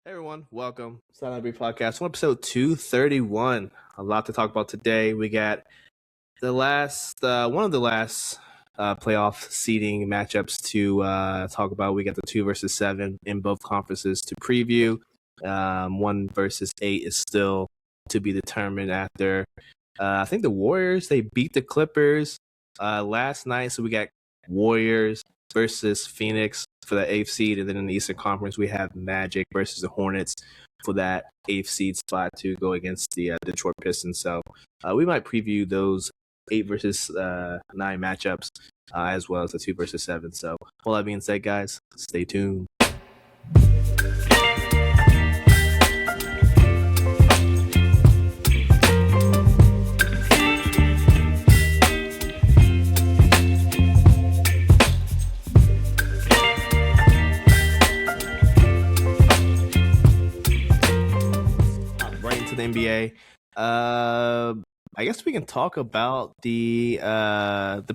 Hey everyone, welcome. Sideline Brief Podcast, episode 231. A lot to talk about today. We got one of the last playoff seeding matchups to talk about. We got the 2 versus 7 in both conferences to preview. 1 versus 8 is still to be determined after. I think the Warriors, they beat the Clippers last night. So we got Warriors versus Phoenix for the 8th seed. And then in the Eastern Conference, we have Magic versus the Hornets for that 8th seed spot to go against the Detroit Pistons. So we might preview those 8 versus 9 matchups as well as the 2 versus 7. So all that being said, guys, stay tuned. Right into the NBA. I guess we can talk about the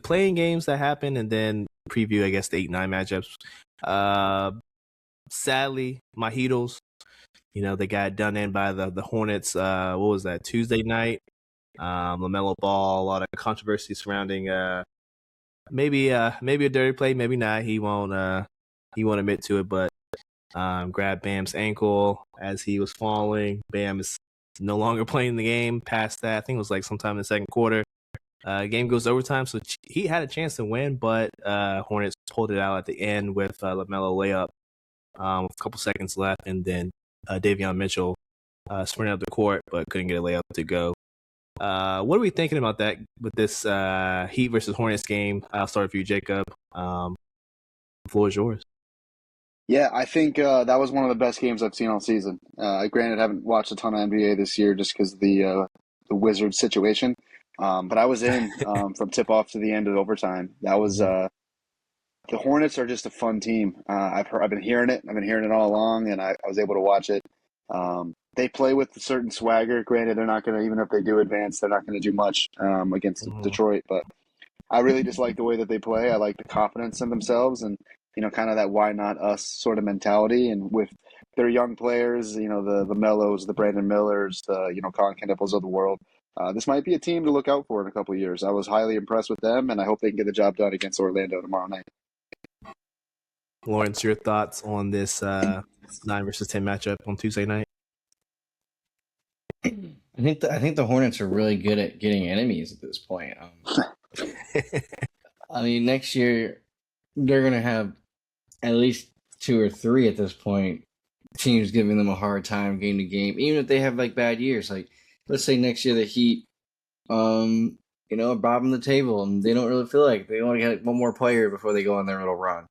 playing games that happened and then preview, I guess, the 8-9 matchups. Sadly, my Heatles, they got done in by the Hornets. What was that, Tuesday night? LaMelo Ball, a lot of controversy surrounding maybe a dirty play, maybe not. He won't admit to it, but grabbed Bam's ankle as he was falling. Bam is no longer playing the game past that. I think it was like sometime in the second quarter. Game goes overtime, so he had a chance to win, but Hornets pulled it out at the end with LaMelo layup with a couple seconds left, and then Davion Mitchell sprinted up the court, but couldn't get a layup to go. What are we thinking about that with this Heat versus Hornets game? I'll start with you, Jacob. The floor is yours. Yeah, I think that was one of the best games I've seen all season. Granted, I haven't watched a ton of NBA this year just because of the Wizards situation. But I was in from tip-off to the end of overtime. That was the Hornets are just a fun team. I've been hearing it. I've been hearing it all along, and I was able to watch it. They play with a certain swagger. Granted, they're not going to, even if they do advance, they're not going to do much against Detroit. But I really just like the way that they play. I like the confidence in themselves and, kind of that why not us sort of mentality. And with their young players, the Mellos, the Brandon Millers, the, Colin Knipples of the world, this might be a team to look out for in a couple of years. I was highly impressed with them, and I hope they can get the job done against Orlando tomorrow night. Lawrence, your thoughts on this 9 versus 10 matchup on Tuesday night? I think the Hornets are really good at getting enemies at this point. I mean, next year they're going to have at least 2 or 3 at this point. Teams giving them a hard time game to game, even if they have like bad years. Like, let's say next year the Heat, bottom the table, and they don't really feel like they only get one more player before they go on their little run.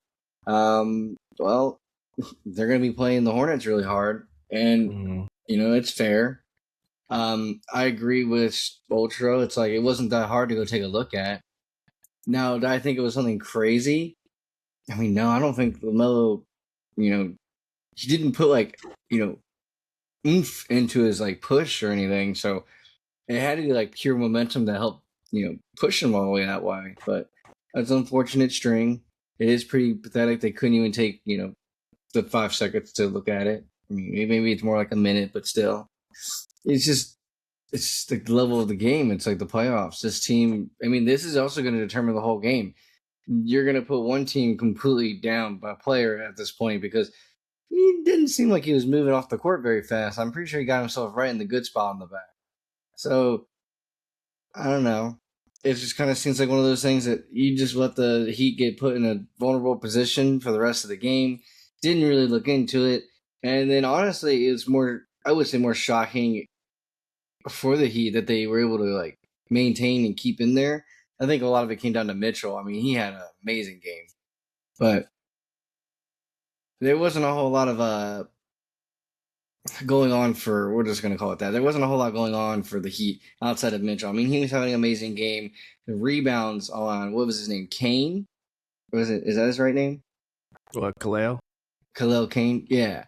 Well, they're going to be playing the Hornets really hard, and it's fair. I agree with Ultra. It's like it wasn't that hard to go take a look at. Now, did I think it was something crazy? I mean, no, I don't think LaMelo, he didn't put oomph into his push or anything. So it had to be pure momentum to help, push him all the way that way. But that's an unfortunate string. It is pretty pathetic. They couldn't even take, the 5 seconds to look at it. I mean, maybe it's more like a minute, but still. It's the level of the game. It's like the playoffs. This team, this is also going to determine the whole game. You're going to put one team completely down by a player at this point because he didn't seem like he was moving off the court very fast. I'm pretty sure he got himself right in the good spot in the back. So, I don't know. It just kind of seems like one of those things that you just let the Heat get put in a vulnerable position for the rest of the game. Didn't really look into it. And then, honestly, it's more, I would say, more shocking for the Heat that they were able to maintain and keep in there. I think a lot of it came down to Mitchell. I mean, he had an amazing game, but there wasn't a whole lot of going on for. We're just going to call it that. There wasn't a whole lot going on for the Heat outside of Mitchell. I mean, he was having an amazing game. The rebounds on what was his name? Kane? Is that his right name? What, Khalil? Khalil Kane. Yeah,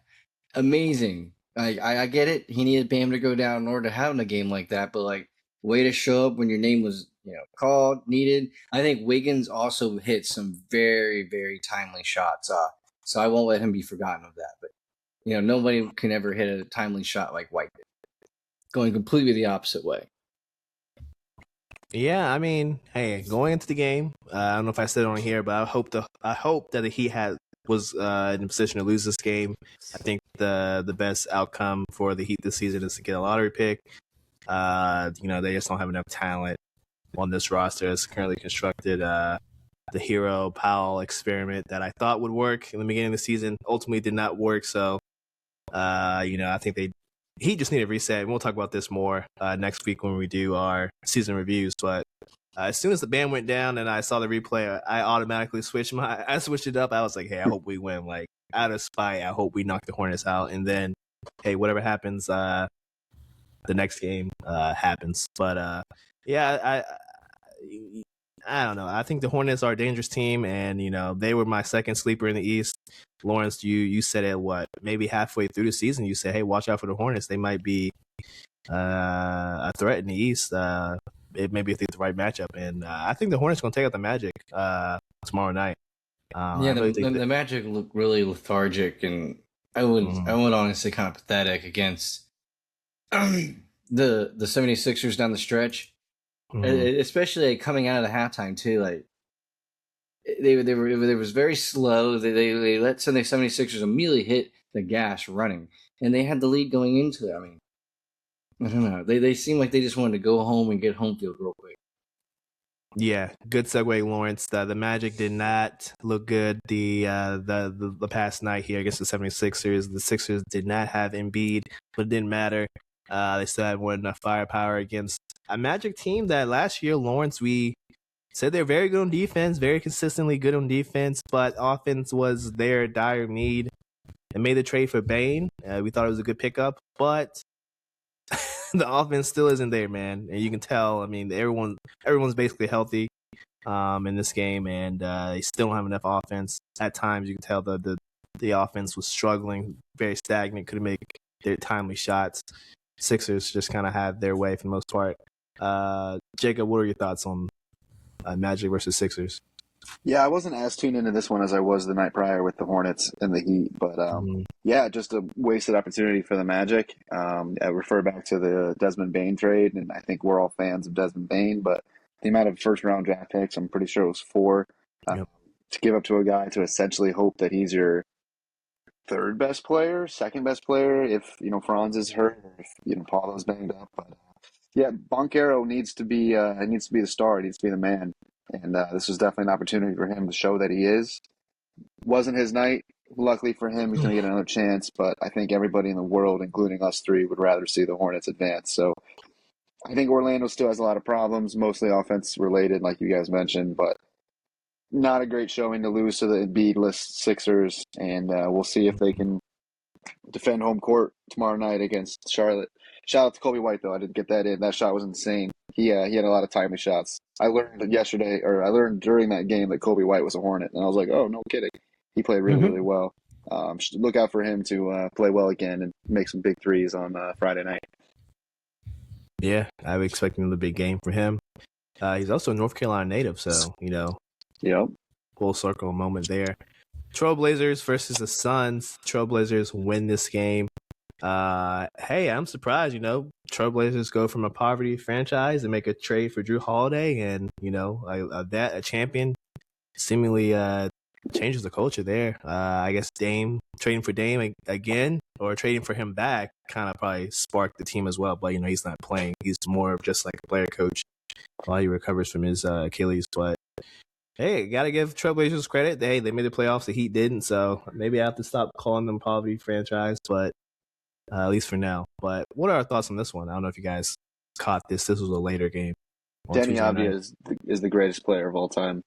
amazing. I get it. He needed Bam to go down in order to have a game like that, but way to show up when your name was called, needed. I think Wiggins also hit some very, very timely shots. So I won't let him be forgotten of that. But nobody can ever hit a timely shot like White did, going completely the opposite way. Yeah, I mean, hey, going into the game, I don't know if I said it on here, but I hope that he was in a position to lose this game. I think the best outcome for the Heat this season is to get a lottery pick. They just don't have enough talent on this roster as currently constructed. The Hero Powell experiment that I thought would work in the beginning of the season ultimately did not work. So, I think he just needed a reset. And we'll talk about this more next week when we do our season reviews. But as soon as the band went down and I saw the replay, I automatically switched it up. I was like, hey, I hope we win. Like, out of spite, I hope we knock the Hornets out. And then, hey, whatever happens, the next game happens. But I don't know. I think the Hornets are a dangerous team, and they were my second sleeper in the East. Lawrence, you said it maybe halfway through the season. You said, hey, watch out for the Hornets. They might be a threat in the East. Maybe if they get the right matchup, and I think the Hornets going to take out the Magic tomorrow night. The Magic look really lethargic, and I would honestly kind of pathetic against the 76ers down the stretch. Especially coming out of the halftime too, like they was very slow. They let the 76ers immediately hit the gas running, and they had the lead going into it. I mean, I don't know. They seem like they just wanted to go home and get home field real quick. Yeah, good segue, Lawrence. The Magic did not look good the past night here against the 76ers. The Sixers did not have Embiid, but it didn't matter. They still had more than enough firepower against a Magic team that last year, Lawrence, we said they're very good on defense, very consistently good on defense, but offense was their dire need. They made the trade for Bane. We thought it was a good pickup, but the offense still isn't there, man. And you can tell, I mean, everyone's basically healthy in this game, and they still don't have enough offense. At times, you can tell the offense was struggling, very stagnant, couldn't make their timely shots. Sixers just kind of had their way for the most part. Jacob, what are your thoughts on Magic versus Sixers? Yeah, I wasn't as tuned into this one as I was the night prior with the Hornets and the Heat, but yeah, just a wasted opportunity for the Magic. I refer back to the Desmond Bane trade, and I think we're all fans of Desmond Bane, but the amount of first-round draft picks, I'm pretty sure it was 4, to give up to a guy to essentially hope that he's your third best player, second best player, if Franz is hurt, or if Paulo's banged up. But yeah, Boncaro needs to be the star. He needs to be the man. And this was definitely an opportunity for him to show that he is. Wasn't his night. Luckily for him, he's going to get another chance. But I think everybody in the world, including us three, would rather see the Hornets advance. So I think Orlando still has a lot of problems, mostly offense related, like you guys mentioned. But not a great showing to lose to the Embiid-less Sixers. And we'll see if they can defend home court tomorrow night against Charlotte. Shout out to Kobe White, though. I didn't get that in. That shot was insane. He had a lot of timely shots. I learned during that game that Kobe White was a Hornet, and I was like, oh, no kidding. He played really, really well. Look out for him to play well again and make some big threes on Friday night. Yeah, I was expecting another big game for him. He's also a North Carolina native, so, Yep. Full circle moment there. Trailblazers versus the Suns. Trailblazers win this game. Hey, I'm surprised, Trailblazers go from a poverty franchise and make a trade for Drew Holiday, and a champion seemingly changes the culture there. I guess trading for Dame again, or trading for him back, kind of probably sparked the team as well. But he's not playing; he's more of just like a player coach while he recovers from his Achilles. But hey, gotta give Trailblazers credit. They made the playoffs. The Heat didn't, so maybe I have to stop calling them poverty franchise, but. At least for now. But what are our thoughts on this one? I don't know if you guys caught this. This was a later game. Deni Avdija is the greatest player of all time,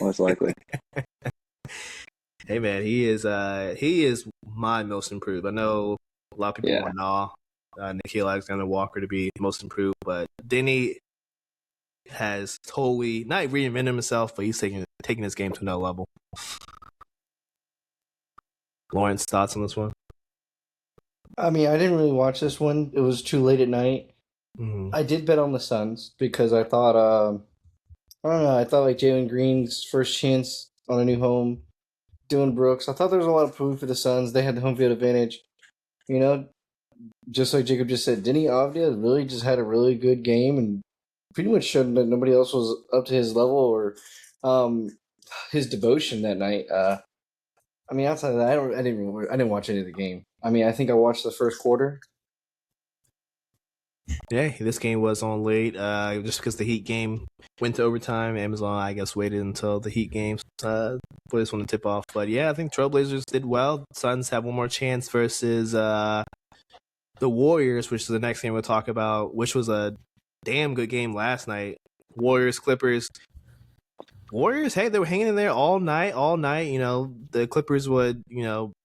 most likely. Hey man, he is my most improved. I know a lot of people want Nickeil Alexander-Walker to be most improved, but Deni has totally not reinvented himself, but he's taking his game to another level. Lawrence, thoughts on this one? I mean, I didn't really watch this one. It was too late at night. Mm-hmm. I did bet on the Suns because I thought, I don't know, I thought like Jalen Green's first chance on a new home, Dylan Brooks. I thought there was a lot of proof for the Suns. They had the home field advantage. you know, just like Jacob just said, Denny Avdia really just had a really good game and pretty much showed that nobody else was up to his level or um, his devotion that night. I mean, outside of that, I didn't watch any of the game. I mean, I think I watched the first quarter. Yeah, this game was on late, just because the Heat game went to overtime. Amazon, I guess, waited until the Heat game for this one to tip off. But yeah, I think Trailblazers did well. Suns have one more chance versus the Warriors, which is the next game we'll talk about, which was a damn good game last night. Warriors, Clippers. Warriors, hey, they were hanging in there all night. You know, the Clippers would,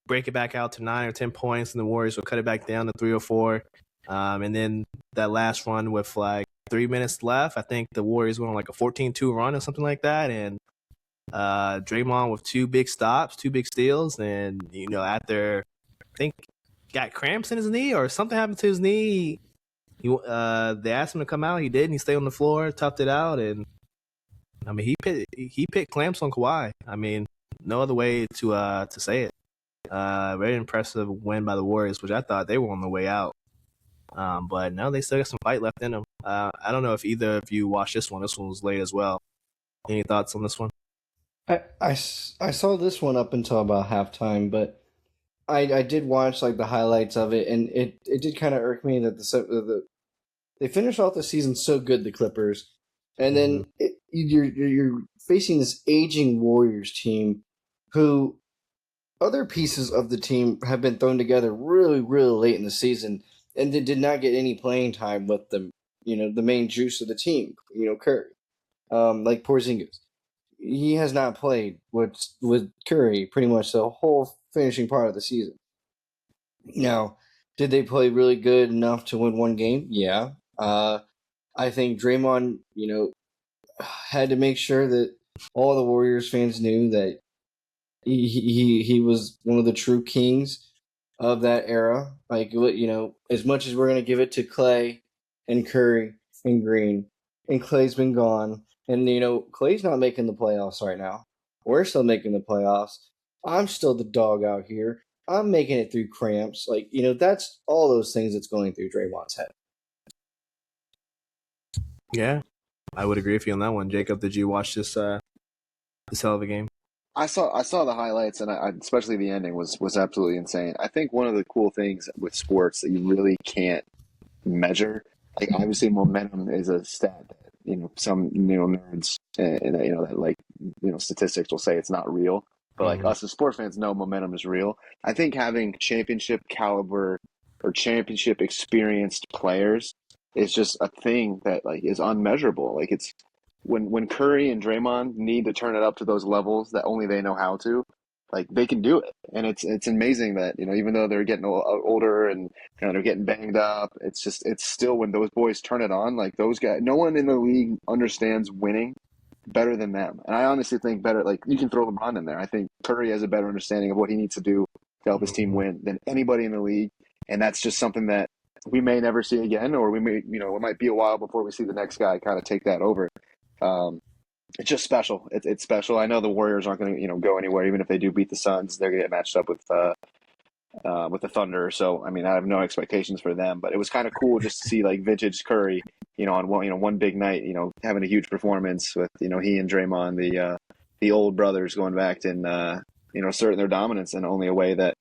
break it back out to 9 or 10 points, and the Warriors would cut it back down to 3 or 4. And then that last run with like 3 minutes left, I think the Warriors went on like a 14-2 run or something like that. And Draymond with 2 big stops, 2 big steals. And, after, I think, got cramps in his knee or something happened to his knee, they asked him to come out. He did, and he stayed on the floor, toughed it out. And, I mean, he picked clamps on Kawhi. I mean, no other way to say it. Very impressive win by the Warriors, which I thought they were on the way out. But no, they still got some fight left in them. I don't know if either of you watched this one. This one was late as well. Any thoughts on this one? I saw this one up until about halftime, but I did watch like the highlights of it, and it did kind of irk me that they finished off the season so good, the Clippers, and then you're facing this aging Warriors team, who other pieces of the team have been thrown together really late in the season, and they did not get any playing time with the the main juice of the team, Curry, like Porzingis. He has not played with Curry pretty much the whole finishing part of the season. Now, did they play really good enough to win one game? Yeah. I think Draymond, had to make sure that all the Warriors fans knew that he was one of the true kings of that era. Like, as much as we're going to give it to Clay and Curry and Green, and Clay's been gone, and, Clay's not making the playoffs right now. We're still making the playoffs. I'm still the dog out here. I'm making it through cramps. Like, that's all those things that's going through Draymond's head. Yeah, I would agree with you on that one. Jacob, did you watch this hell of a game? I saw the highlights, and especially the ending was absolutely insane. I think one of the cool things with sports that you really can't measure, like obviously momentum is a stat that some nerds and that like statistics will say it's not real, but like us as sports fans know momentum is real. I think having championship caliber or championship experienced players is just a thing that like is unmeasurable. Like it's when Curry and Draymond need to turn it up to those levels that only they know how to, like they can do it. And it's amazing that, even though they're getting older and they're getting banged up, it's still when those boys turn it on, like those guys, no one in the league understands winning better than them. And I honestly think better, like you can throw LeBron in there. I think Curry has a better understanding of what he needs to do to help his team win than anybody in the league. And that's just something that we may never see again, or we may, it might be a while before we see the next guy kind of take that over. It's just special. It's special. I know the Warriors aren't going to, go anywhere. Even if they do beat the Suns, they're going to get matched up with the Thunder. So, I mean, I have no expectations for them. But it was kind of cool just to see like vintage Curry, on one big night, having a huge performance with, he and Draymond, the old brothers going back and asserting their dominance in only a way that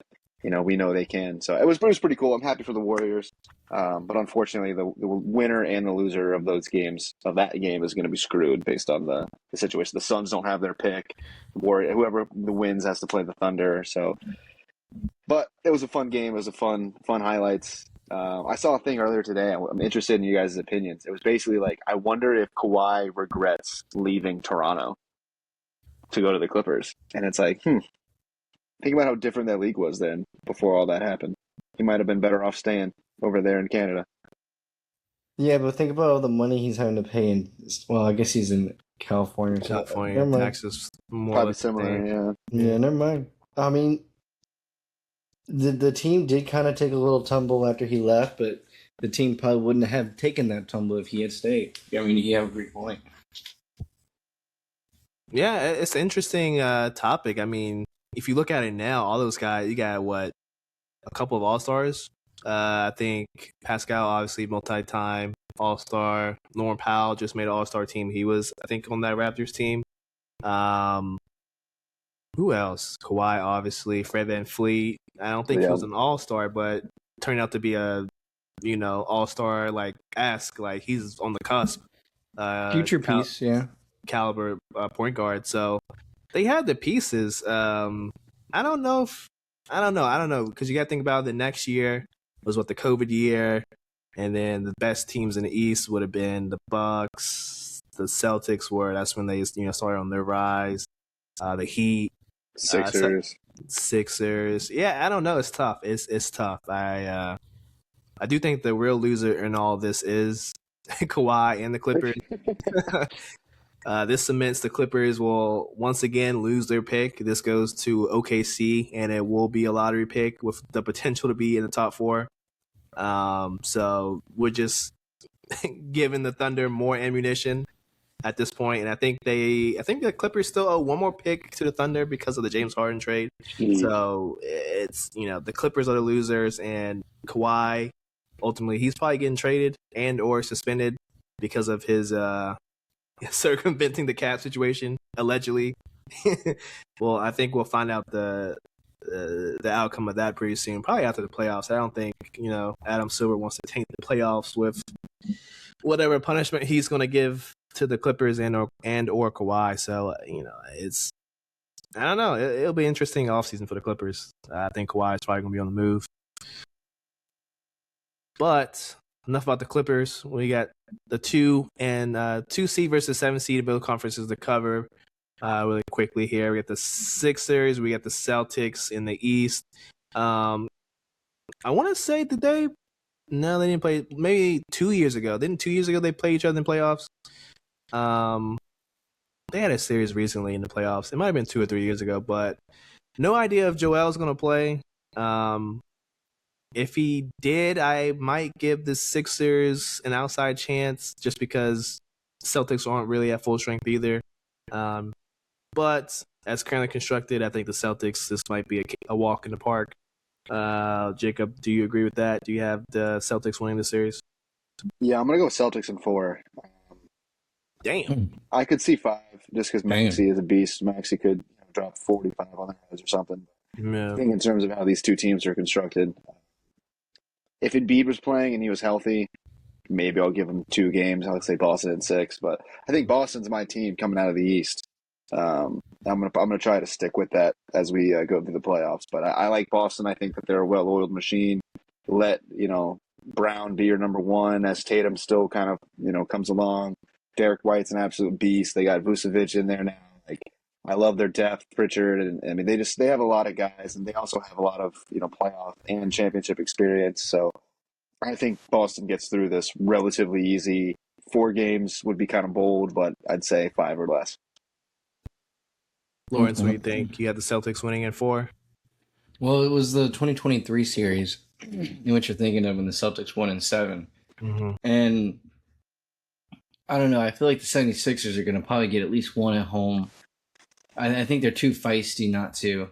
we know they can. So it was pretty cool. I'm happy for the Warriors. But unfortunately, the winner and the loser of that game is going to be screwed based on the situation. The Suns don't have their pick. Whoever wins has to play the Thunder. So, but it was a fun game. It was a fun highlights. I saw a thing earlier today. I'm interested in you guys' opinions. It was basically like, I wonder if Kawhi regrets leaving Toronto to go to the Clippers. And it's like, think about how different that league was then before all that happened. He might have been better off staying over there in Canada. Yeah, but think about all the money he's having to pay in. Well, I guess he's in California. So California taxes more probably similar. Yeah. Yeah, never mind. I mean, the team did kind of take a little tumble after he left, but the team probably wouldn't have taken that tumble if he had stayed. I mean, you have a great point. Yeah, it's an interesting topic. I mean, if you look at it now, all those guys, you got what, a couple of All-Stars. I think Pascal, obviously, multi-time All-Star. Norman Powell just made an All-Star team. He was, I think, on that Raptors team. Who else? Kawhi, obviously. Fred VanVleet. I don't think he was an All-Star, but turned out to be a, All-Star, like he's on the cusp. Future piece, caliber point guard. So they had the pieces. I don't know, because you got to think about the next year was the COVID year, and then the best teams in the East would have been the Bucks, the Celtics that's when they started on their rise. The Heat, Sixers. Yeah, I don't know. It's tough. It's tough. I do think the real loser in all this is Kawhi and the Clippers. This cements the Clippers will once again lose their pick. This goes to OKC, and it will be a lottery pick with the potential to be in the top 4. So we're just giving the Thunder more ammunition at this point, and I think the Clippers still owe one more pick to the Thunder because of the James Harden trade. So it's the Clippers are the losers, and Kawhi ultimately he's probably getting traded and or suspended because of his circumventing the cap situation allegedly. Well, I think we'll find out the outcome of that pretty soon, probably after the playoffs. I don't think Adam Silver wants to taint the playoffs with whatever punishment he's going to give to the Clippers and or Kawhi. So it's I don't know. It'll be an interesting offseason for the Clippers. I think Kawhi is probably going to be on the move. But enough about the Clippers. We got the 2 seed versus 7 seed in both conferences to cover really quickly here. We got the Sixers. We got the Celtics in the East. I want to say no, they didn't play. Maybe 2 years ago. Didn't 2 years ago they play each other in the playoffs? They had a series recently in the playoffs. It might have been 2 or 3 years ago, but no idea if Joel's going to play. If he did, I might give the Sixers an outside chance just because Celtics aren't really at full strength either. But as currently constructed, I think the Celtics, this might be a walk in the park. Jacob, do you agree with that? Do you have the Celtics winning the series? Yeah, I'm going to go with Celtics in 4. Damn. I could see 5 just because Maxey is a beast. Maxey could drop 45 on their heads or something. Yeah. I think in terms of how these two teams are constructed, if Embiid was playing and he was healthy, maybe I'll give him 2 games. I would say Boston in 6, but I think Boston's my team coming out of the East. I'm gonna try to stick with that as we go through the playoffs. But I like Boston. I think that they're a well-oiled machine. Let Brown be your number 1 as Tatum still kind of comes along. Derek White's an absolute beast. They got Vucevic in there now. I love their depth, Pritchard, and I mean they have a lot of guys, and they also have a lot of playoff and championship experience. So I think Boston gets through this relatively easy. 4 games would be kind of bold, but I'd say 5 or less. Lawrence, what do you think? You had the Celtics winning in 4? Well, it was the 2023 series in which you're thinking of when the Celtics won in 7. Mm-hmm. And I don't know. I feel like the 76ers are going to probably get at least 1 at home. I think they're too feisty not to.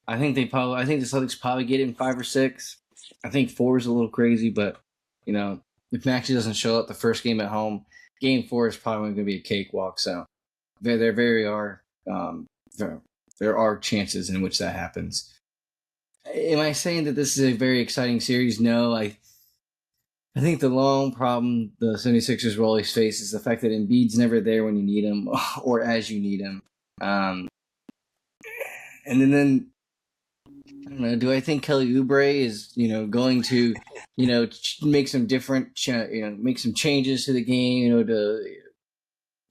I think the Celtics probably get it in 5 or 6. I think 4 is a little crazy, but if Maxey doesn't show up the first game at home, game 4 is probably going to be a cakewalk. So there are chances in which that happens. Am I saying that this is a very exciting series? No, I think the long problem the 76ers will always face is the fact that Embiid's never there when you need him or as you need him. And then I don't know. Do I think Kelly Oubre is going to make some make some changes to the game to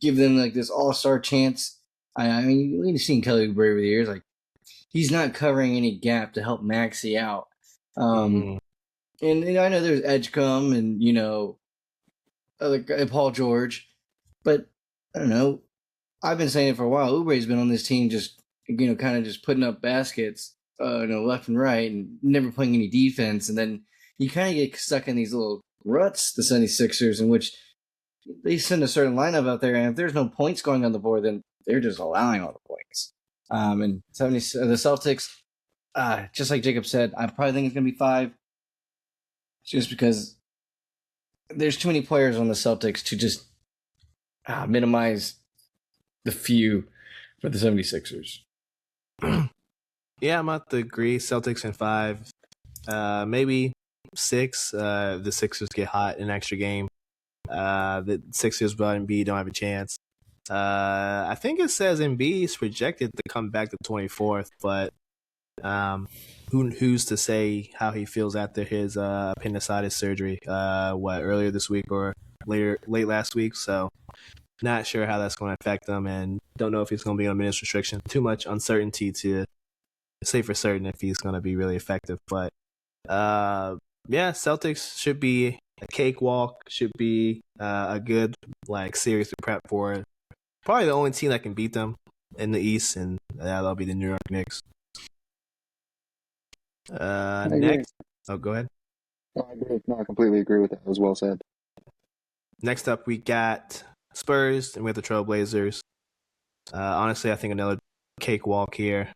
give them like this all-star chance? I mean, we've seen Kelly Oubre over the years. Like he's not covering any gap to help Maxey out. And I know there's Edgecombe and Paul George, but I don't know. I've been saying it for a while. Oubre's been on this team just kind of just putting up baskets, left and right, and never playing any defense. And then you kind of get stuck in these little ruts, the 76ers, in which they send a certain lineup out there, and if there's no points going on the board, then they're just allowing all the points. And the Celtics, just like Jacob said, I probably think it's going to be 5. Just because there's too many players on the Celtics to just minimize the few for the 76ers. Yeah, I'm about to agree. Celtics in 5, maybe 6. The Sixers get hot in an extra game. The Sixers without Embiid don't have a chance. I think it says Embiid is projected to come back the 24th, but who's to say how he feels after his appendicitis surgery? Earlier this week or late last week? So not sure how that's going to affect him, and don't know if he's going to be on minutes restriction. Too much uncertainty to say for certain if he's going to be really effective. But yeah, Celtics should be a cakewalk. Should be a good series to prep for. Probably the only team that can beat them in the East, and that'll be the New York Knicks. Next, go ahead. No, I agree. No, I completely agree with that. It was well said. Next up, we got Spurs and we have the Trailblazers. Honestly, I think another cakewalk here.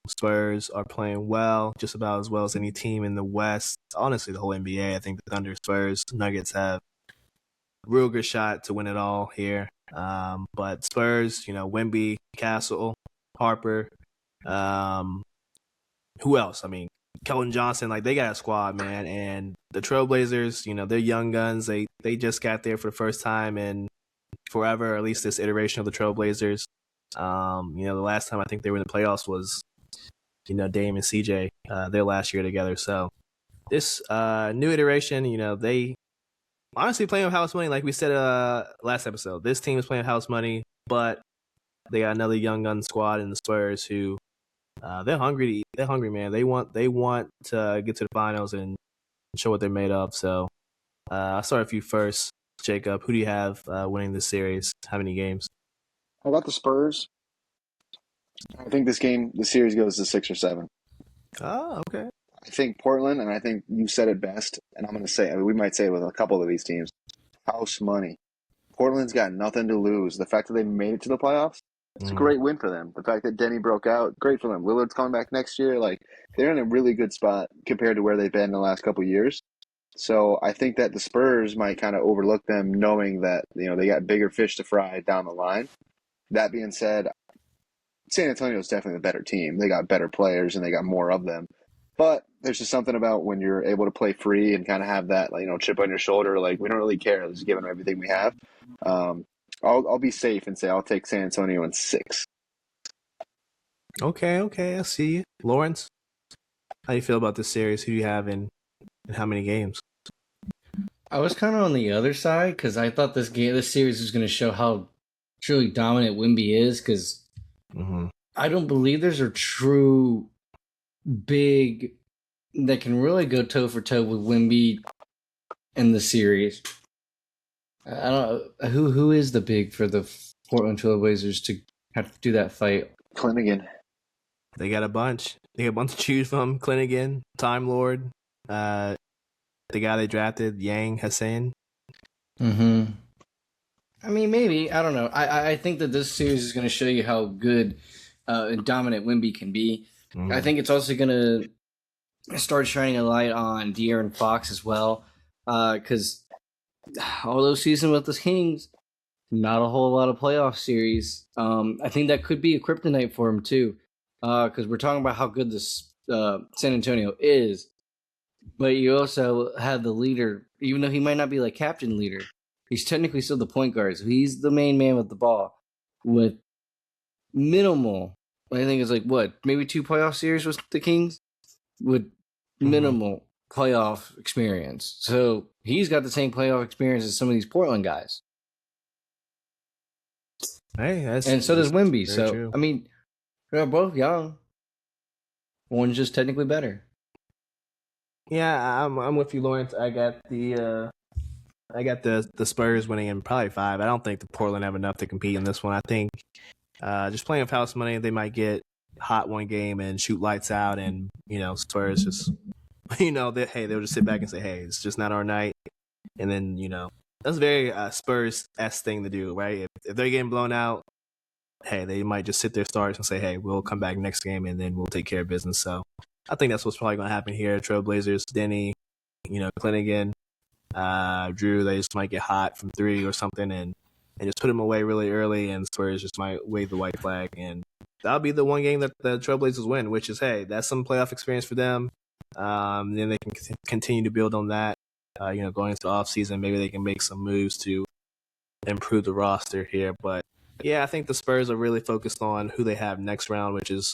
Spurs are playing well, just about as well as any team in the West. Honestly, the whole NBA. I think the Thunder, Spurs, Nuggets have a real good shot to win it all here. But Spurs, Wemby, Castle, Harper. Who else? I mean, Keldon Johnson, they got a squad, man. And the Trailblazers, they're young guns. They just got there for the first time in forever, or at least this iteration of the Trailblazers. The last time I think they were in the playoffs was, Dame and CJ, their last year together. So this new iteration, they honestly playing with house money, like we said last episode. This team is playing with house money, but they got another young gun squad in the Spurs who they're hungry. They're hungry, man. They want to get to the finals and show what they're made of. So I'll start with you first, Jacob. Who do you have winning this series? How many games? I got the Spurs. I think the series goes to 6 or 7. Oh, okay. I think Portland, and I think you said it best, and I'm going to say, we might say it with a couple of these teams, house money. Portland's got nothing to lose. The fact that they made it to the playoffs, it's a great win for them. The fact that Denny broke out, great for them. Lillard's coming back next year. They're in a really good spot compared to where they've been in the last couple of years. So I think that the Spurs might kind of overlook them, knowing that they got bigger fish to fry down the line. That being said, San Antonio is definitely the better team. They got better players and they got more of them. But there's just something about when you're able to play free and kind of have that chip on your shoulder. We don't really care. Let's give them everything we have. I'll be safe and say I'll take San Antonio in 6. Okay. I see you. Lawrence, how do you feel about this series? Who do you have in how many games? I was kind of on the other side because I thought this series was going to show how truly dominant Wemby is because I don't believe there's a true big that can really go toe for toe with Wemby in the series. I don't know who is the big for the Portland Trailblazers to have to do that fight. Clinigan. They got a bunch. They got a bunch to choose from. Clinigan, Time Lord, the guy they drafted, Yang Hassan. I mean, maybe. I don't know. I think that this series is going to show you how good and dominant Wemby can be. I think it's also going to start shining a light on De'Aaron Fox as well. Because although season with the Kings, not a whole lot of playoff series. I think that could be a kryptonite for him too. Because we're talking about how good this San Antonio is. But you also have the leader, even though he might not be captain leader. He's technically still the point guard, so he's the main man with the ball. With minimal, I think it's maybe 2 playoff series with the Kings? With minimal playoff experience. So he's got the same playoff experience as some of these Portland guys. Hey, and so does Wemby. So, true. I mean, they're both young. One's just technically better. Yeah, I'm with you, Lawrence. I got the Spurs winning in probably 5. I don't think the Portland have enough to compete in this one. I think just playing with house money, they might get hot one game and shoot lights out, and Spurs just they'll just sit back and say, hey, it's just not our night, and then that's a very Spurs-esque thing to do, right? If they're getting blown out, hey, they might just sit their starters and say, hey, we'll come back next game and then we'll take care of business. So I think that's what's probably going to happen here. Trailblazers, Denny, Clinnigan, Drew, they just might get hot from 3 or something and just put them away really early, and Spurs just might wave the white flag. And that'll be the one game that the Trailblazers win, which is, hey, that's some playoff experience for them. Then they can continue to build on that. Going into the offseason, maybe they can make some moves to improve the roster here. But, yeah, I think the Spurs are really focused on who they have next round, which is,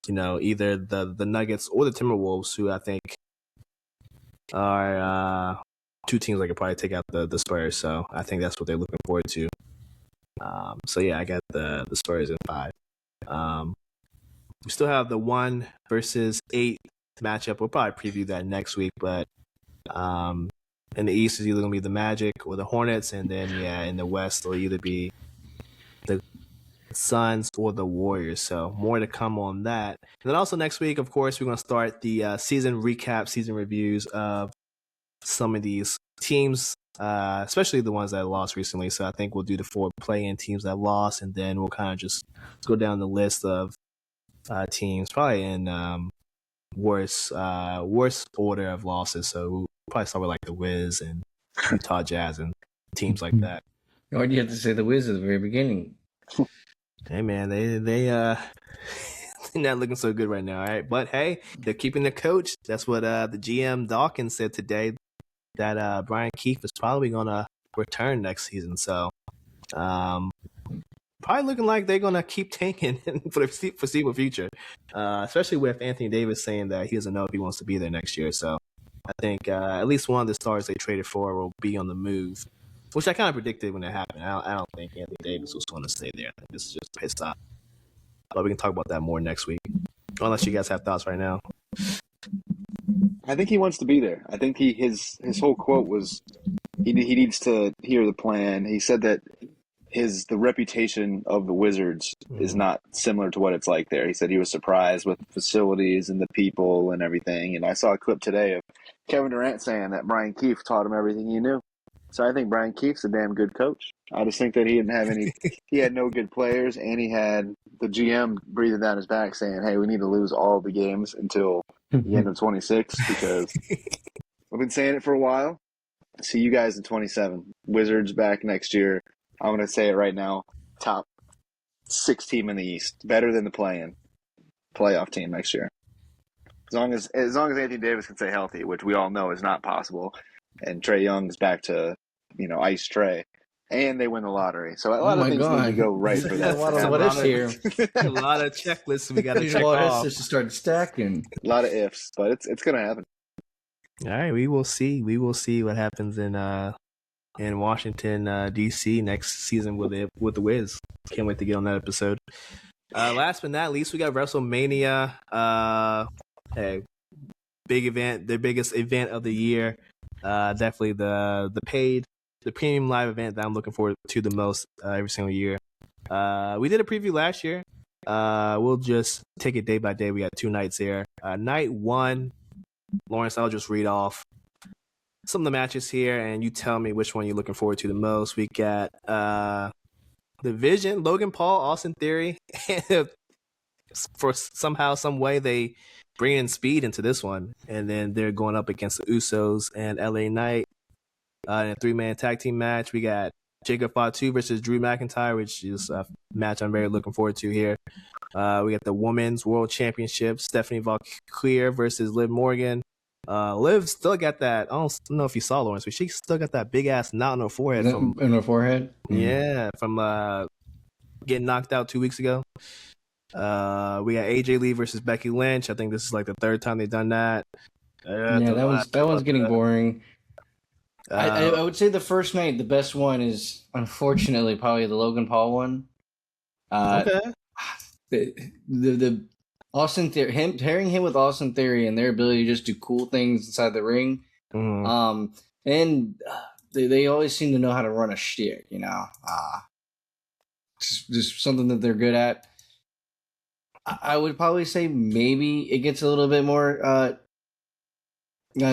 either the Nuggets or the Timberwolves, who I think are two teams that could probably take out the Spurs. So I think that's what they're looking forward to. I got the Spurs in 5. We still have the 1 versus 8 matchup. We'll probably preview that next week, but in the East is either going to be the Magic or the Hornets, and then in the West it'll either be the Suns or the Warriors. So more to come on that. And then also next week, of course, we're going to start the season recap, season reviews of some of these teams, especially the ones that lost recently. So I think we'll do the 4 play-in teams that lost, and then we'll kind of just go down the list of teams, probably in worst order of losses. So we'll probably start with like the Wiz and Utah Jazz and teams like that. Why do you have to say the Wiz at the very beginning? Hey man, they they're not looking so good right now. All right, but hey, they're keeping their coach. That's what the GM Dawkins said today, that Brian Keefe is probably gonna return next season. So probably looking like they're gonna keep tanking for the foreseeable future, especially with Anthony Davis saying that he doesn't know if he wants to be there next year. So I think at least one of the stars they traded for will be on the move, which I kind of predicted when it happened. I don't think Anthony Davis was going to stay there. I think this is just pissed off. But we can talk about that more next week, unless you guys have thoughts right now. I think he wants to be there. I think his whole quote was he needs to hear the plan. He said that the reputation of the Wizards is not similar to what it's like there. He said he was surprised with the facilities and the people and everything. And I saw a clip today of Kevin Durant saying that Brian Keefe taught him everything he knew. So I think Brian Keefe's a damn good coach. I just think that he didn't have he had no good players, and he had the GM breathing down his back saying, hey, we need to lose all the games until the end of 26 because I've been saying it for a while. See you guys in 27. Wizards back next year. I'm going to say it right now. Top 6 team in the East. Better than the playoff team next year. As long as Anthony Davis can stay healthy, which we all know is not possible, and Trae Young's back to, ice Trae, and they win the lottery. So a lot of things need to go right for that. A lot of what ifs here. A lot of checklists we got to check what off. ifs just started stacking. A lot of ifs, but it's going to happen. All right, we will see. We will see what happens in Washington, D.C. next season with the Wiz. Can't wait to get on that episode. Last but not least, we got WrestleMania. Hey, big event, the biggest event of the year. Definitely the premium live event that I'm looking forward to the most every single year. We did a preview last year. We'll just take it day by day. We got 2 nights here. Night 1, Lawrence, I'll just read off some of the matches here, and you tell me which one you're looking forward to the most. We got the Vision, Logan Paul, Austin Theory. For somehow, some way, they bring in Speed into this one, and then they're going up against the Usos and LA Knight in a 3-man tag team match. We got Jacob Fatu versus Drew McIntyre, which is a match I'm very looking forward to here. We got the Women's World Championship, Stephanie Valkyrie versus Liv Morgan. Liv still got that. I don't know if you saw Lawrence, but she still got that big ass knot on her forehead. In her forehead? Yeah, from getting knocked out 2 weeks ago. We got AJ Lee versus Becky Lynch. I think this is like the 3rd time they've done that. That one's getting boring. I would say the first night, the best one is unfortunately probably the Logan Paul one. Okay. The Austin Theory, pairing him with Austin Theory and their ability to just do cool things inside the ring. Mm-hmm. And they always seem to know how to run a shtick, just something that they're good at. I would probably say maybe it gets a little bit more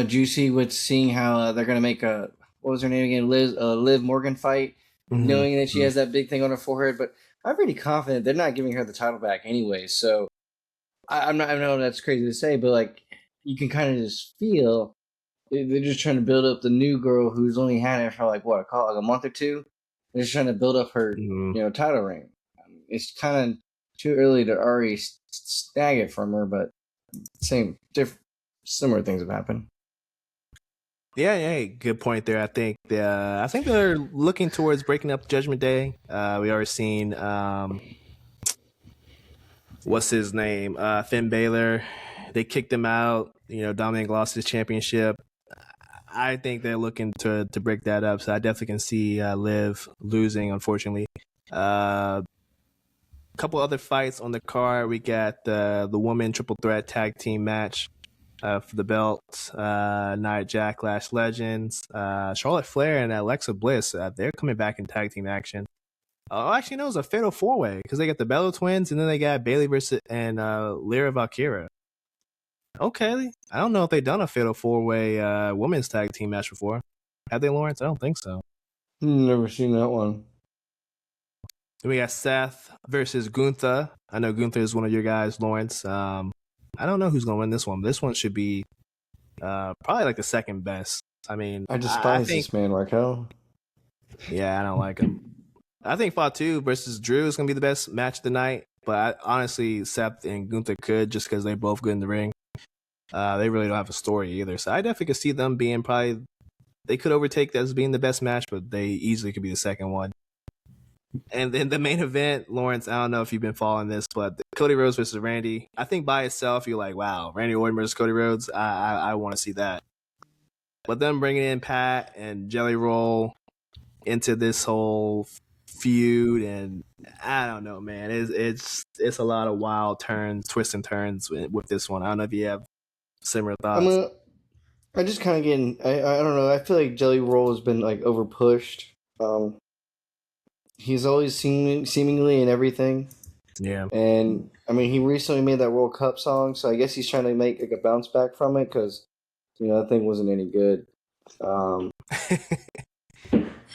juicy with seeing how they're going to make what was her name again? Liv Morgan fight, knowing that she has that big thing on her forehead. But I'm pretty confident they're not giving her the title back anyway. So I'm not. I know that's crazy to say, but like you can kind of just feel they're just trying to build up the new girl who's only had it for like what, call it like a month or two. They're just trying to build up her, title reign. It's kind of too early to already snag it from her, but similar things have happened. Yeah, good point there. I think they're looking towards breaking up Judgment Day. We already seen what's his name, Finn Balor. They kicked him out. Dominic lost his championship. I think they're looking to break that up. So I definitely can see Liv losing, unfortunately. A couple other fights on the card. We got the woman triple threat tag team match. For the belt, Nia Jax, Lash Legends, Charlotte Flair, and Alexa Bliss. They're coming back in tag team action. Oh, actually, no, it was a fatal four-way because they got the Bella Twins, and then they got Bayley versus and Lyra Valkyria. Okay, I don't know if they've done a fatal four-way women's tag team match before. Have they, Lawrence? I don't think so. Never seen that one. Then we got Seth versus Gunther. I know Gunther is one of your guys, Lawrence. I don't know who's going to win this one, but this one should be probably like the second best. I mean, I despise this man, Raquel. Yeah, I don't like him. I think Fatu versus Drew is going to be the best match of the night, but honestly, Seth and Gunther could just because they're both good in the ring. They really don't have a story either, so I definitely could see them being probably they could overtake that as being the best match, but they easily could be the second one. And then the main event, Lawrence, I don't know if you've been following this, but Cody Rhodes versus Randy. I think by itself, you're like, wow, Randy Orton versus Cody Rhodes. I want to see that. But them bringing in Pat and Jelly Roll into this whole feud, and I don't know, man. It's a lot of wild turns, twists and turns with this one. I don't know if you have similar thoughts. I just kind of I don't know. I feel like Jelly Roll has been like over pushed. He's always seemingly in everything. Yeah. And, I mean, he recently made that World Cup song, so I guess he's trying to make like a bounce back from it because, that thing wasn't any good.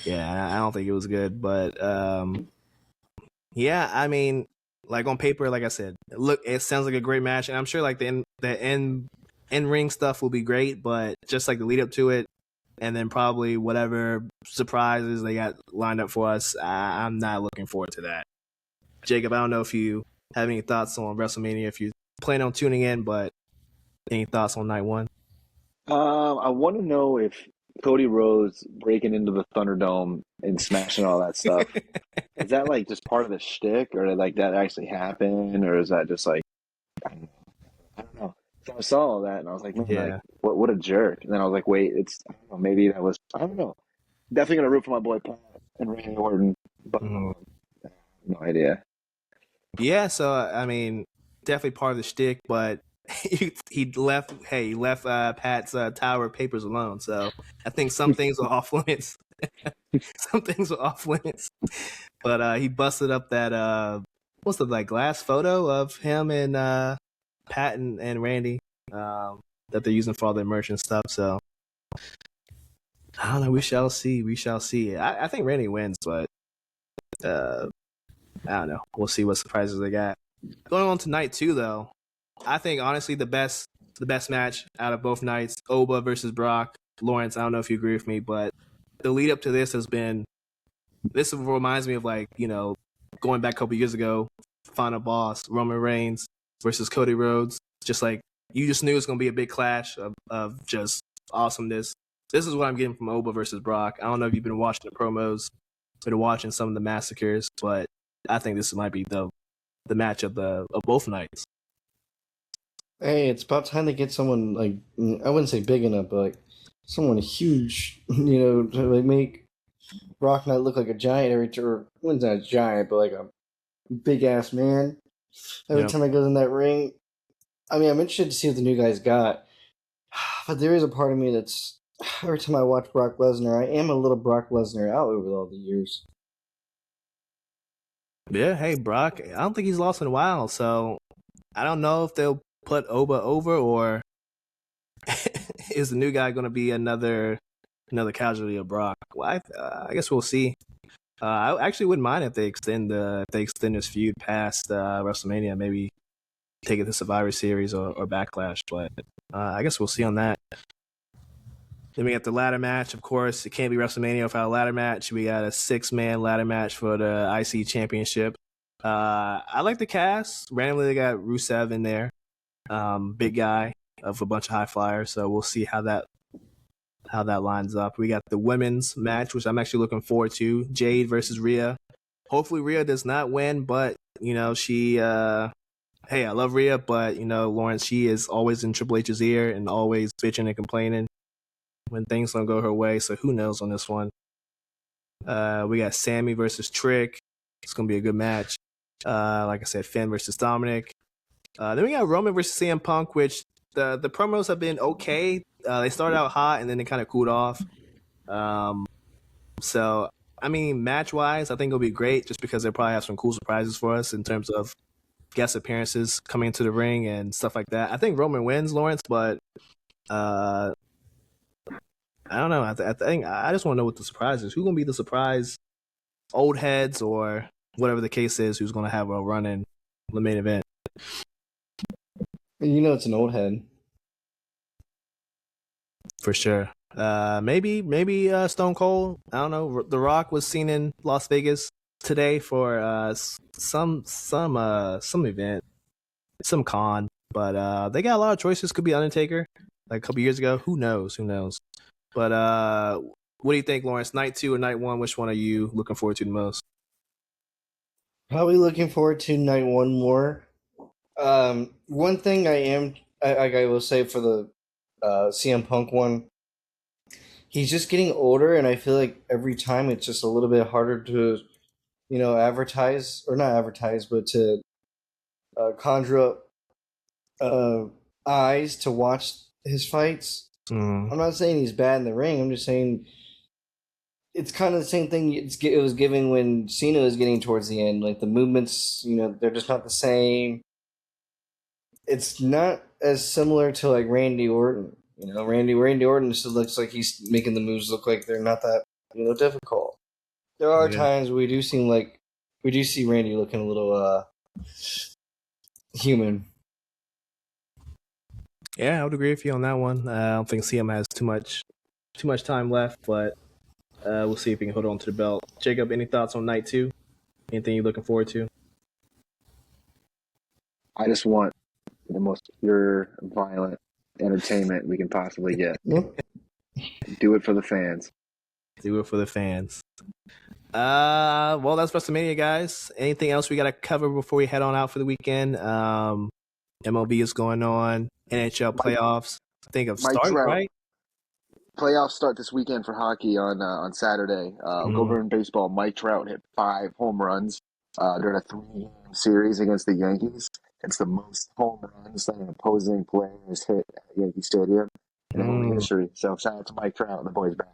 Yeah, I don't think it was good. But, yeah, I mean, like on paper, like I said, look, it sounds like a great match. And I'm sure like the in-ring stuff will be great, but just like the lead up to it, and then probably whatever surprises they got lined up for us, I'm not looking forward to that. Jacob, I don't know if you have any thoughts on WrestleMania, if you plan on tuning in, but any thoughts on night one? I want to know if Cody Rhodes breaking into the Thunderdome and smashing all that stuff, is that like just part of the shtick, or did like that actually happen, or is that just like, I don't know. So I saw all that and I was like, man, Yeah. like, what a jerk. And then I was like, wait, I don't know, maybe that was, I don't know. Definitely gonna root for my boy Pat and Randy Orton, but no idea. Yeah, so I mean, definitely part of the shtick, but he left Pat's Tower of Papers alone. So I think some things are off limits. Some things are off limits. But he busted up that what's the like glass photo of him and Pat and Randy that they're using for all their merch and stuff. So I don't know. We shall see. I think Randy wins, but I don't know. We'll see what surprises they got. Going on to night two, though, I think honestly the best match out of both nights, Oba versus Brock. Lawrence, I don't know if you agree with me, but the lead up to this has been. This reminds me of like going back a couple years ago, Final Boss Roman Reigns versus Cody Rhodes. Just like you just knew it was going to be a big clash of just awesomeness. This is what I'm getting from Oba versus Brock. I don't know if you've been watching the promos, been watching some of the massacres, but I think this might be the match of both nights. Hey, it's about time they get someone like I wouldn't say big enough, but like someone huge, to like make Brock not look like a giant every turn. Or not a giant, but like a big ass man every time I goes in that ring. I mean, I'm interested to see what the new guys got, but there is a part of me that's every time I watch Brock Lesnar, I am a little Brock Lesnar out over all the years. Yeah, hey Brock, I don't think he's lost in a while, so I don't know if they'll put Oba over or is the new guy going to be another casualty of Brock. Well, I guess we'll see. I actually wouldn't mind if they extend this feud past WrestleMania, maybe take it to Survivor Series or Backlash. But I guess we'll see on that. Then we got the ladder match. Of course, it can't be WrestleMania without a ladder match. We got a 6-man ladder match for the IC Championship. I like the cast. Randomly, they got Rusev in there, big guy of a bunch of high flyers. So we'll see how that lines up. We got the women's match, which I'm actually looking forward to. Jade versus Rhea. Hopefully, Rhea does not win, but she. Hey, I love Rhea, but Lawrence, she is always in Triple H's ear and always bitching and complaining when things don't go her way. So who knows on this one? We got Sammy versus Trick. It's gonna be a good match. Like I said, Finn versus Dominic. Then we got Roman versus CM Punk, which the promos have been okay. They started out hot and then they kind of cooled off. So I mean, match wise, I think it'll be great just because they'll probably have some cool surprises for us in terms of guest appearances coming into the ring and stuff like that. I think Roman wins, Lawrence, but I don't know. I think I just want to know what the surprise is. Who's gonna be the surprise? Old heads or whatever the case is. Who's gonna have a run in the main event? It's an old head For sure. Maybe Stone Cold. I don't know. The Rock was seen in Las Vegas today for some event, some con. But they got a lot of choices. Could be Undertaker, like a couple years ago. Who knows? But what do you think, Lawrence? Night 2 or night 1? Which one are you looking forward to the most? Probably looking forward to night 1 more. One thing I will say for the CM Punk one, he's just getting older, and I feel like every time it's just a little bit harder to, advertise, or not advertise, but to conjure up eyes to watch his fights. I'm not saying he's bad in the ring. I'm just saying it's kind of the same thing it was giving when Cena was getting towards the end. Like the movements, they're just not the same. It's not as similar to like Randy Orton. Randy Orton still looks like he's making the moves look like they're not that difficult. There are times we do see Randy looking a little human. Yeah, I would agree with you on that one. I don't think CM has too much time left, but we'll see if he can hold on to the belt. Jacob, any thoughts on night 2? Anything you're looking forward to? I just want the most pure, violent entertainment we can possibly get. Do it for the fans. Do it for the fans. Well, that's WrestleMania, guys. Anything else we got to cover before we head on out for the weekend? MLB is going on. NHL playoffs. I think of start, right? Playoffs start this weekend for hockey on Saturday. Over in baseball, Mike Trout hit 5 home runs during a 3-game series against the Yankees. It's the most home runs that an opposing player has hit at Yankee Stadium in MLB history. So shout out to Mike Trout and the boys back.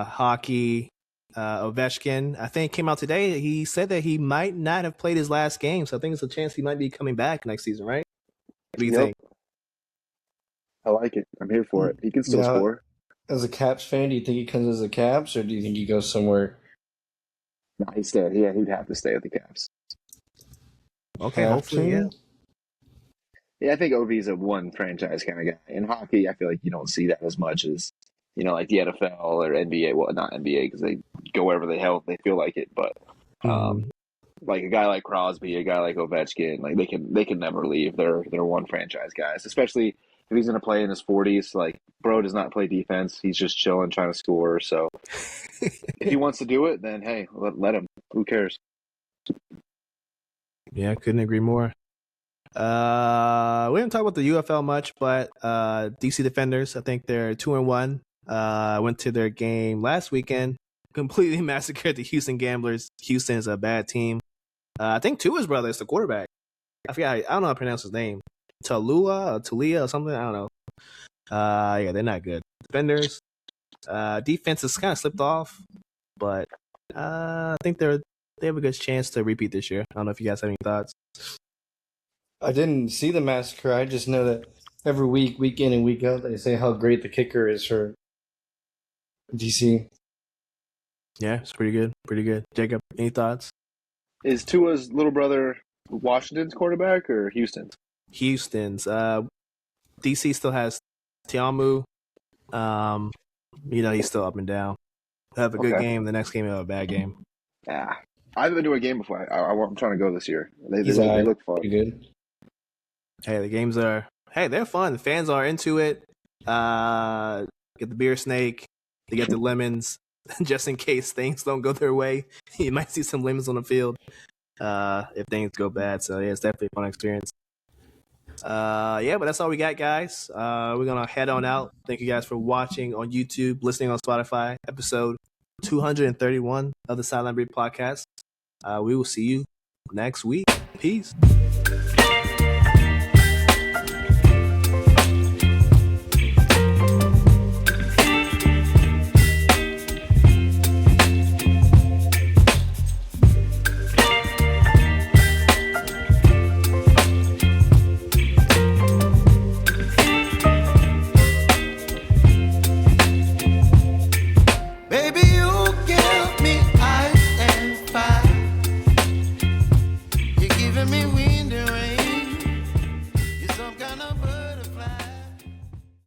Hockey. Ovechkin, I think, came out today. He said that he might not have played his last game, so I think it's a chance he might be coming back next season, right? What do you think? I like it. I'm here for it. He can still score. As a Caps fan, do you think he comes as a Caps, or do you think he goes somewhere? No, he'd stay. Yeah, he'd have to stay at the Caps. Okay, hopefully, yeah. Yeah, I think OV's a one franchise kind of guy. In hockey, I feel like you don't see that as much as like the NFL or NBA. Well, not NBA because they go wherever they feel like it. But like a guy like Crosby, a guy like Ovechkin, like they can never leave. They're one franchise guys. Especially if he's gonna play in his 40s. Like bro does not play defense. He's just chilling, trying to score. So if he wants to do it, then hey, let him. Who cares? Yeah, couldn't agree more. We haven't talked about the UFL much, but DC Defenders, I think they're 2-1. Went to their game last weekend, completely massacred the Houston Gamblers. Houston is a bad team. I think Tua's brother is the quarterback. I forgot. I don't know how to pronounce his name. Talia or something. I don't know. Yeah, they're not good. Defenders. Defense has kind of slipped off, but I think they have a good chance to repeat this year. I don't know if you guys have any thoughts. I didn't see the massacre. I just know that every week in and week out, they say how great the kicker is for DC. Yeah, it's pretty good. Pretty good. Jacob, any thoughts? Is Tua's little brother Washington's quarterback or Houston's? Houston's. DC still has Tiamu. He's still up and down. Have a good Okay. game. The next game, he'll have a bad game. Yeah. I haven't been to a game before. I'm trying to go this year. They He's look fun. pretty good. Hey, the games they're fun. The fans are into it. Get the beer snake. They get the lemons, just in case things don't go their way. You might see some lemons on the field if things go bad. So, yeah, it's definitely a fun experience. But that's all we got, guys. We're going to head on out. Thank you guys for watching on YouTube, listening on Spotify, episode 231 of the Sideline Brief podcast. We will see you next week. Peace.